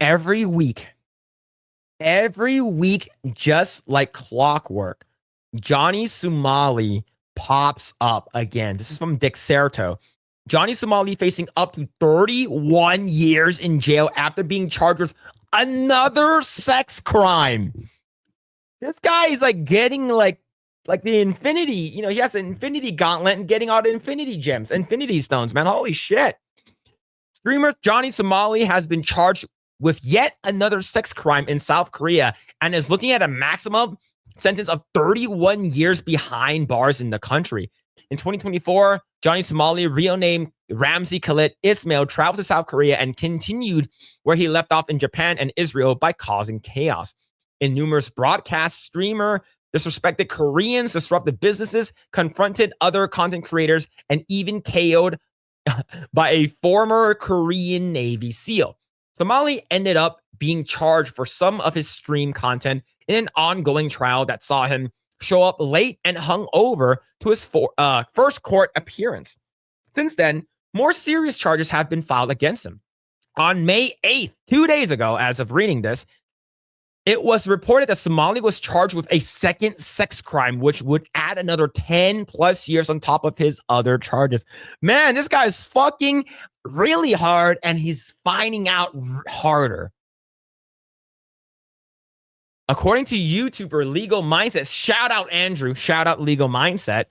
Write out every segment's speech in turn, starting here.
every week, just like clockwork, Johnny Somali pops up again. This is from Dexerto. Johnny Somali facing up to 31 years in jail after being charged with another sex crime. This guy is like getting like the infinity, he has an infinity gauntlet and getting all the infinity gems, infinity stones, man. Holy shit. Streamer Johnny Somali has been charged with yet another sex crime in South Korea and is looking at a maximum sentence of 31 years behind bars in the country. In 2024, Johnny Somali, real name Ramzi Khalid Ismail, traveled to South Korea and continued where he left off in Japan and Israel by causing chaos. In numerous broadcasts, streamer disrespected Koreans, disrupted businesses, confronted other content creators, and even KO'd by a former Korean Navy SEAL. Somali ended up being charged for some of his stream content in an ongoing trial that saw him show up late and hung over to his first court appearance. Since then, more serious charges have been filed against him. On May 8th, 2 days ago, as of reading this, it was reported that Somali was charged with a second sex crime, which would add another 10 plus years on top of his other charges. Man, this guy is fucking really hard, and he's finding out harder. According to YouTuber Legal Mindset, shout out Andrew, shout out Legal Mindset,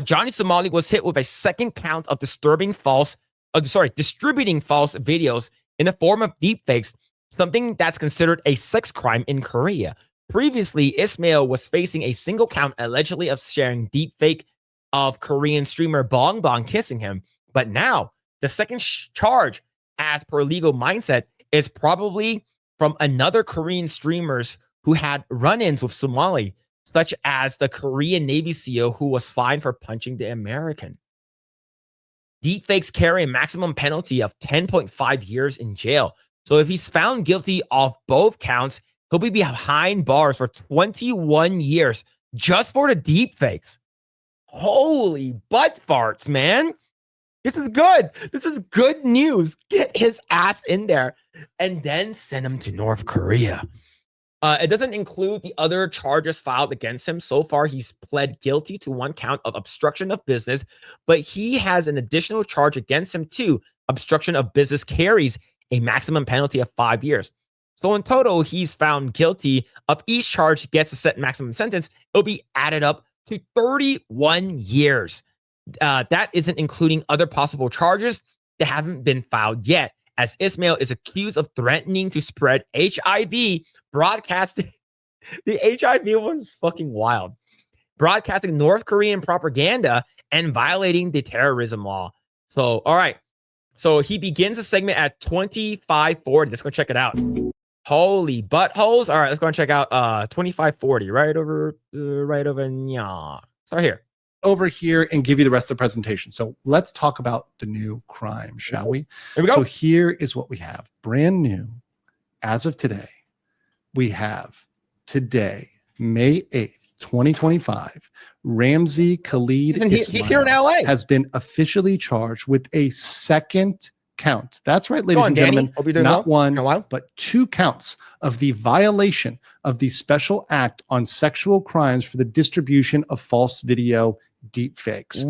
Johnny Somali was hit with a second count of distributing false videos in the form of deepfakes, something that's considered a sex crime in Korea. Previously, Ismail was facing a single count allegedly of sharing deepfake of Korean streamer Bong Bong kissing him. But now, the second charge, as per Legal Mindset, is probably from another Korean streamers who had run-ins with Somali, such as the Korean Navy SEAL who was fined for punching the American. Deepfakes carry a maximum penalty of 10.5 years in jail. So if he's found guilty of both counts, he'll be behind bars for 21 years just for the deepfakes. Holy butt farts, man. This is good. This is good news. Get his ass in there and then send him to North Korea. It doesn't include the other charges filed against him. So far, he's pled guilty to one count of obstruction of business, but he has an additional charge against him too. Obstruction of business carries a maximum penalty of 5 years. So in total, he's found guilty of each charge, gets a set maximum sentence. It'll be added up to 31 years. That isn't including other possible charges that haven't been filed yet, as Ismail is accused of threatening to spread HIV, broadcasting. The HIV one's fucking wild. Broadcasting North Korean propaganda and violating the terrorism law. So, all right. So he begins the segment at 25:40. Let's go check it out. Holy buttholes. All right, let's go and check out 25:40. Right over. Yeah. Start here. Over here and give you the rest of the presentation. So let's talk about the new crime, shall we? Here we go. So here is what we have. Brand new, as of today, we have today, May 8th, 2025, Ramzi Khalid he's here in LA. has been officially charged with a second count. That's right, ladies and gentlemen, not one, but 2 counts of the violation of the Special Act on Sexual Crimes for the distribution of false video deepfakes.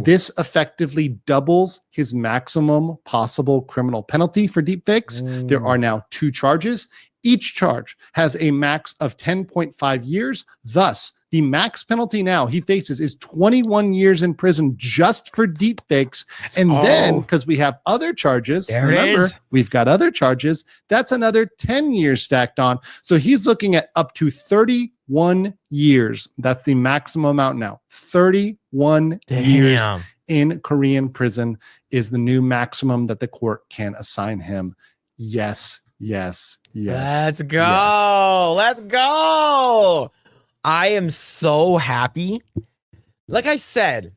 This effectively doubles his maximum possible criminal penalty for deepfakes. There are now 2 charges. Each charge has a max of 10.5 years. Thus, the max penalty now he faces is 21 years in prison just for deepfakes. And then, because we have other charges, remember, we've got other charges, that's another 10 years stacked on. So he's looking at up to 31 years. That's the maximum amount now. 31 years in Korean prison is the new maximum that the court can assign him. Yes. Yes. Let's go. Let's go. I am so happy. Like I said,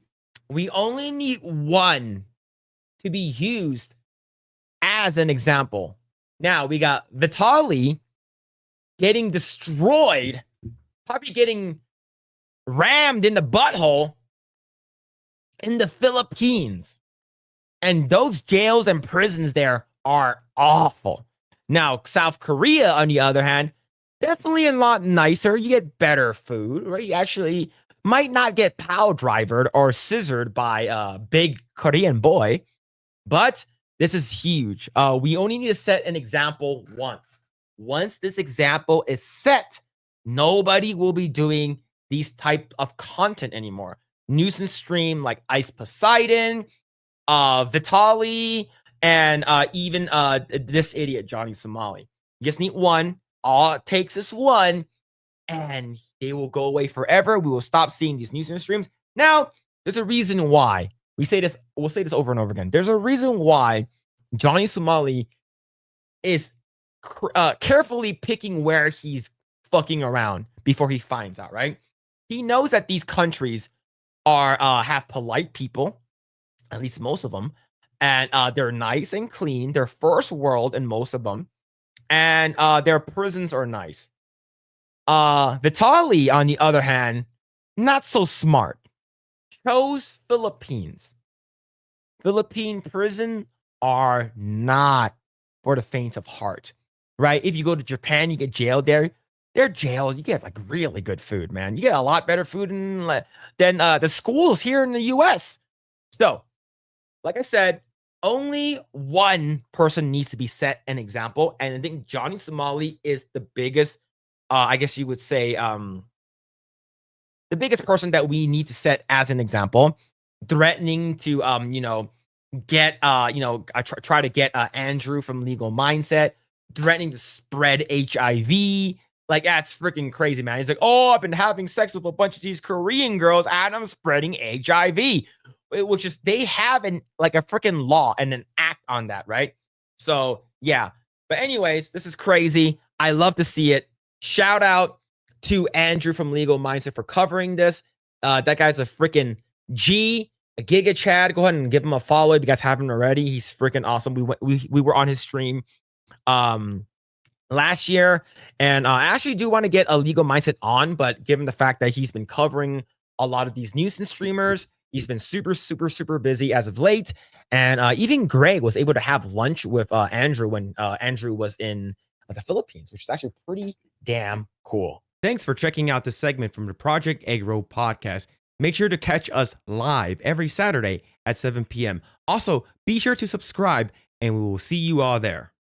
we only need one to be used as an example. Now we got Vitali getting destroyed, probably getting rammed in the butthole in the Philippines. And those jails and prisons there are awful. Now, South Korea, on the other hand, definitely a lot nicer. You get better food, right? You actually might not get pow drivered or scissored by a big Korean boy, but this is huge. We only need to set an example once. Once this example is set, nobody will be doing these type of content anymore. Nuisance stream like Ice Poseidon, Vitali, and even this idiot, Johnny Somali. You just need one. All it takes is one, and they will go away forever. We will stop seeing these nuisance streams. Now, there's a reason why. We'll say this over and over again. There's a reason why Johnny Somali is carefully picking where he's fucking around before he finds out, right? He knows that these countries are have polite people, at least most of them, and they're nice and clean. They're first world in most of them, and their prisons are nice. Vitali, on the other hand, not so smart. Chose Philippines. Philippine prison are not for the faint of heart, right? If you go to Japan, you get jailed there. They're jailed. You get like really good food, man. You get a lot better food than the schools here in the U.S. So, like I said, only one person needs to be set an example, and I think Johnny Somali is the biggest. I guess you would say the biggest person that we need to set as an example, threatening to get try to get Andrew from Legal Mindset, threatening to spread HIV. Like, that's freaking crazy, man. He's like, oh, I've been having sex with a bunch of these Korean girls and I'm spreading HIV, which is, they have a freaking law and an act on that, right? So yeah, but anyways, this is crazy. I love to see it. Shout out to Andrew from Legal Mindset for covering this. That guy's a freaking G, a Giga Chad. Go ahead and give him a follow if you guys haven't already. He's freaking awesome. We were on his stream last year, and I actually do want to get a Legal Mindset on, but given the fact that he's been covering a lot of these nuisance streamers, he's been super busy as of late. And even Grae was able to have lunch with Andrew when Andrew was in the Philippines, which is actually pretty damn cool. Thanks for checking out this segment from the Project Eggroll podcast. Make sure to catch us live every Saturday at 7 p.m. Also, be sure to subscribe, and we will see you all there.